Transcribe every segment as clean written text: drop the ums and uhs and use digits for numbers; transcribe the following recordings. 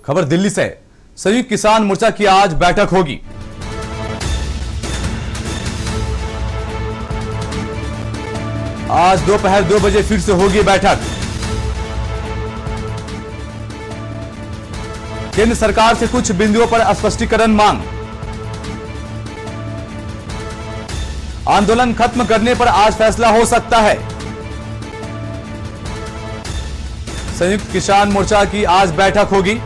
खबर दिल्ली से। संयुक्त किसान मोर्चा की आज बैठक होगी। आज दोपहर 2 बजे फिर से होगी बैठक। केंद्र सरकार से कुछ बिंदुओं पर स्पष्टीकरण मांग। आंदोलन खत्म करने पर आज फैसला हो सकता है। संयुक्त किसान मोर्चा की आज बैठक होगी।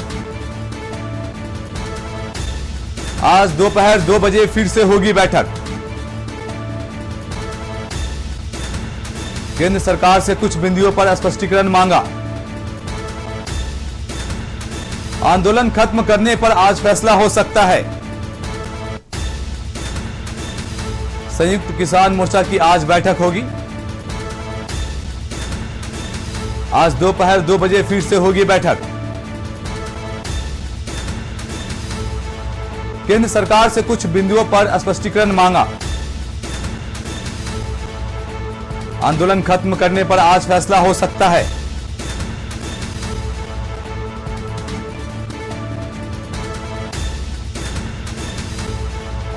आज दोपहर 2 बजे फिर से होगी बैठक। केंद्र सरकार से कुछ बिंदुओं पर स्पष्टीकरण मांगा। आंदोलन खत्म करने पर आज फैसला हो सकता है। संयुक्त किसान मोर्चा की आज बैठक होगी। आज दोपहर 2 बजे फिर से होगी बैठक। केंद्र सरकार से कुछ बिंदुओं पर स्पष्टीकरण मांगा। आंदोलन खत्म करने पर आज फैसला हो सकता है।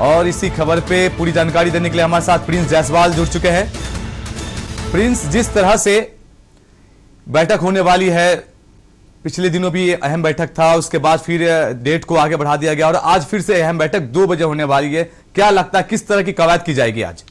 और इसी खबर पे पूरी जानकारी देने के लिए हमारे साथ प्रिंस जायसवाल जुड़ चुके हैं। प्रिंस, जिस तरह से बैठक होने वाली है, पिछले दिनों भी अहम बैठक था, उसके बाद फिर डेट को आगे बढ़ा दिया गया और आज फिर से अहम बैठक 2 बजे होने वाली है। क्या लगता है किस तरह की कवायद की जाएगी आज?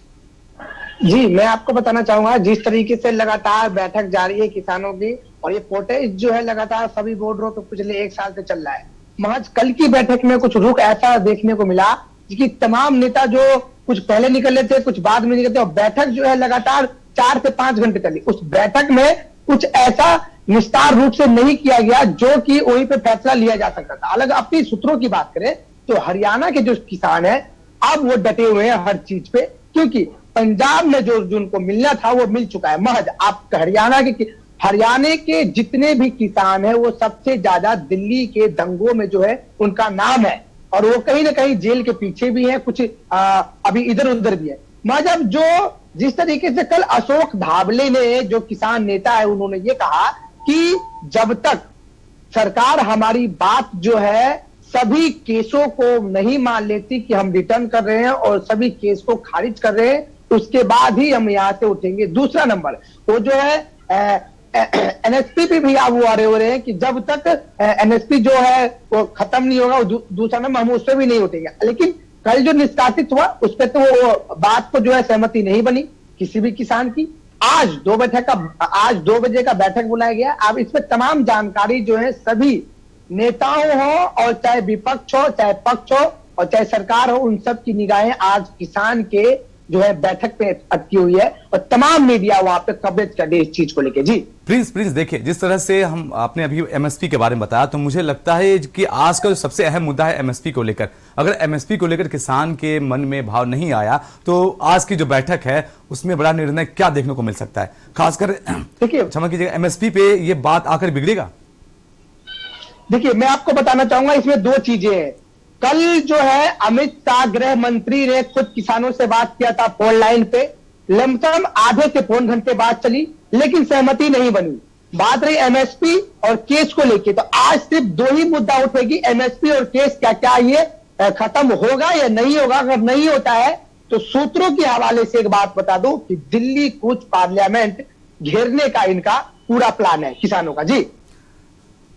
जी, मैं आपको बताना चाहूंगा, जिस तरीके से लगातार बैठक जारी है किसानों की, और ये प्रोटेस्ट जो है लगातार सभी बोर्डरों पे पिछले 1 साल से चल रहा है। महज कल की बैठक में कुछ रुख ऐसा देखने को मिला कि तमाम नेता जो कुछ पहले निकले थे, कुछ बाद में निकले थे, और बैठक जो है लगातार 4 से 5 घंटे चली। उस बैठक में कुछ ऐसा विस्तार रूप से नहीं किया गया जो कि वहीं पे फैसला लिया जा सकता था। अलग अपनी सूत्रों की बात करें तो हरियाणा के जो किसान है अब वो डटे हुए हैं हर चीज पे, क्योंकि पंजाब में जो उनको मिलना था वो मिल चुका है। महज आप हरियाणा के जितने भी किसान हैं वो सबसे ज्यादा दिल्ली के दंगों में जो है उनका नाम है, और वो कहीं ना कहीं जेल के पीछे भी है, कुछ अभी इधर उधर भी है। मतलब जो जिस तरीके से कल अशोक धाबले ने, जो किसान नेता है, उन्होंने ये कहा कि जब तक सरकार हमारी बात जो है सभी केसों को नहीं मान लेती कि हम रिटर्न कर रहे हैं और सभी केस को खारिज कर रहे हैं, उसके बाद ही हम यहां से उठेंगे। दूसरा नंबर, वो जो है एनएसपी पे भी आप आ रहे हो रहे हैं कि जब तक एनएसपी जो है वो खत्म नहीं होगा, दूसरा नंबर हम उस पर भी नहीं उठेंगे। लेकिन कल जो निष्कासित हुआ उस पर तो वो बात को जो है सहमति नहीं बनी किसी भी किसान की। आज 2 बजे का बैठक बुलाया गया। अब इसमें तमाम जानकारी जो है सभी नेताओं हो, और चाहे विपक्ष हो, चाहे पक्ष हो, और चाहे सरकार हो, उन सब की निगाहें आज किसान के जो है बैठक पे अटकी हुई है, और तमाम मीडिया वहां पे कवरेज कर रही है इस चीज को लेके। जी प्रिंस, देखिए, जिस तरह से आपने अभी एमएसपी के बारे में बताया, तो मुझे लगता है कि आज का जो सबसे अहम मुद्दा है एमएसपी को लेकर। अगर एमएसपी को लेकर किसान के मन में भाव नहीं आया तो आज की जो बैठक है उसमें बड़ा निर्णय क्या देखने को मिल सकता है? खासकर देखिए, क्षमा कीजिएगा, एमएसपी पे ये बात आकर बिगड़ेगा। देखिए, मैं आपको बताना चाहूंगा, इसमें 2 चीजें हैं। कल जो है अमित शाह गृह मंत्री ने खुद किसानों से बात किया था फोन लाइन पे, लमसम आधे से पौन घंटे बात चली, लेकिन सहमति नहीं बनी। बात रही एमएसपी और केस को लेके, तो आज सिर्फ 2 ही मुद्दा उठेगी, एमएसपी और केस। क्या ये खत्म होगा या नहीं होगा? अगर नहीं होता है तो सूत्रों के हवाले से एक बात बता दूं कि दिल्ली कूच पार्लियामेंट घेरने का इनका पूरा प्लान है किसानों का। जी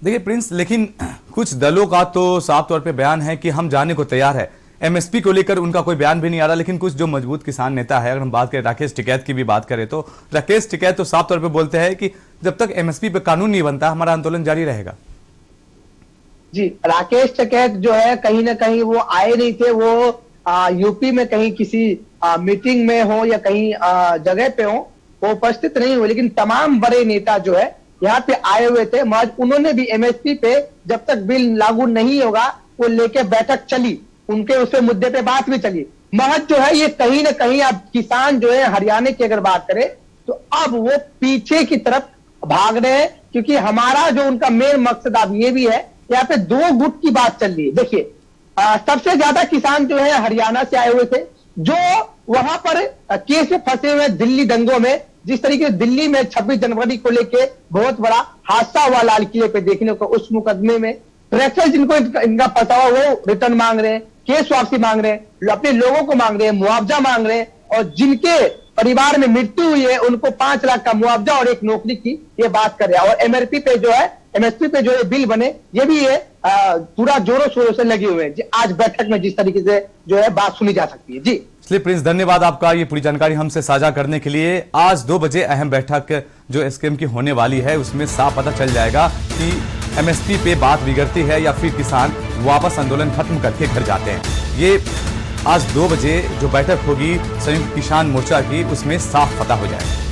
देखिए प्रिंस, लेकिन कुछ दलों का तो साफ तौर पे बयान है कि हम जाने को तैयार है। एमएसपी को लेकर उनका कोई बयान भी नहीं आ रहा, लेकिन कुछ जो मजबूत किसान नेता है, अगर हम बात करें राकेश टिकैत की भी बात करें, तो राकेश टिकैत तो साफ तौर पे बोलते हैं कि जब तक एमएसपी पे कानून नहीं बनता हमारा आंदोलन जारी रहेगा। जी, राकेश टिकैत जो है कहीं ना कहीं वो आए नहीं थे, वो यूपी में कहीं किसी मीटिंग में हो या कहीं जगह पे हो, वो उपस्थित नहीं हुए, लेकिन तमाम बड़े नेता जो है यहाँ पे आए हुए थे। मगर उन्होंने भी एमएसपी पे जब तक बिल लागू नहीं होगा वो लेके बैठक चली, उनके उस मुद्दे पे बात भी चली। महज जो है ये कहीं ना कहीं अब किसान जो है हरियाणा की अगर बात करें तो अब वो पीछे की तरफ भाग रहे हैं, क्योंकि हमारा जो उनका मेन मकसद अब ये भी है, यहाँ पे 2 गुट की बात चल रही है। देखिए, सबसे ज्यादा किसान जो है हरियाणा से आए हुए थे, जो वहां पर केस में फंसे हुए दिल्ली दंगों में। जिस तरीके से दिल्ली में 26 जनवरी को लेके बहुत बड़ा हादसा हुआ लाल किले पे देखने को, उस मुकदमे में प्रेशर जिनको इनका फंसा हुआ वो रिटर्न मांग रहे हैं, केस वापसी मांग रहे हैं, अपने लोगों को मांग रहे हैं, मुआवजा मांग रहे हैं, और जिनके परिवार में मृत्यु हुई है उनको 5 लाख का मुआवजा और एक नौकरी की ये बात कर रहे हैं। और एमआरपी पे जो है, एमएसपी पे जो ये बिल बने, ये भी ये पूरा जोरों शोरों से लगे हुए हैं। आज बैठक में जिस तरीके से जो है बात सुनी जा सकती है। जी इसलिए प्रिंस, धन्यवाद आपका ये पूरी जानकारी हमसे साझा करने के लिए। आज 2 बजे अहम बैठक जो एसकेएम की होने वाली है, उसमें साफ पता चल जाएगा कि एमएसपी पे बात बिगड़ती है या फिर किसान वापस आंदोलन खत्म करके घर जाते हैं। ये आज 2 बजे जो बैठक होगी संयुक्त किसान मोर्चा की, उसमें साफ पता हो जाएगा।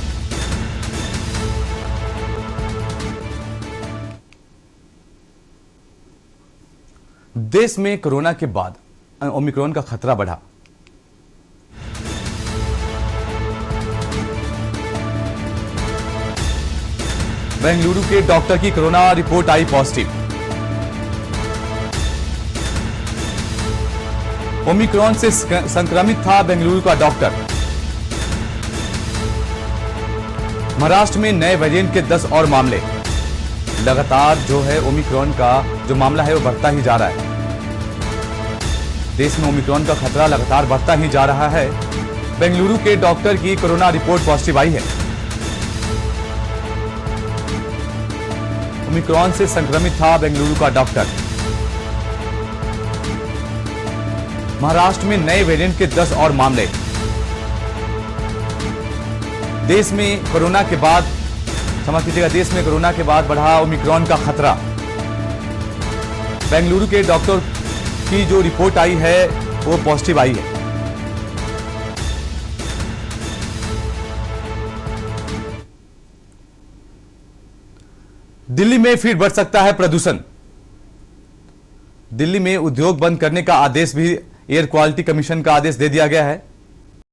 देश में कोरोना के बाद ओमिक्रॉन का खतरा बढ़ा। बेंगलुरु के डॉक्टर की कोरोना रिपोर्ट आई पॉजिटिव। ओमिक्रॉन से संक्रमित था बेंगलुरु का डॉक्टर। महाराष्ट्र में नए वेरिएंट के 10 और मामले। लगातार जो है ओमिक्रॉन का जो मामला है वो बढ़ता ही जा रहा है। देश में ओमिक्रॉन का खतरा लगातार बढ़ता ही जा रहा है। बेंगलुरु के डॉक्टर की कोरोना रिपोर्ट पॉजिटिव आई है। ओमिक्रॉन से संक्रमित था बेंगलुरु का डॉक्टर। महाराष्ट्र में नए वेरिएंट के 10 और मामले। देश में कोरोना के बाद, समझ लीजिएगा, देश में कोरोना के बाद बढ़ा ओमिक्रॉन का खतरा। बेंगलुरु के डॉक्टर की जो रिपोर्ट आई है वो पॉजिटिव आई है। दिल्ली में फिर बढ़ सकता है प्रदूषण। दिल्ली में उद्योग बंद करने का आदेश भी एयर क्वालिटी कमीशन का आदेश दे दिया गया है।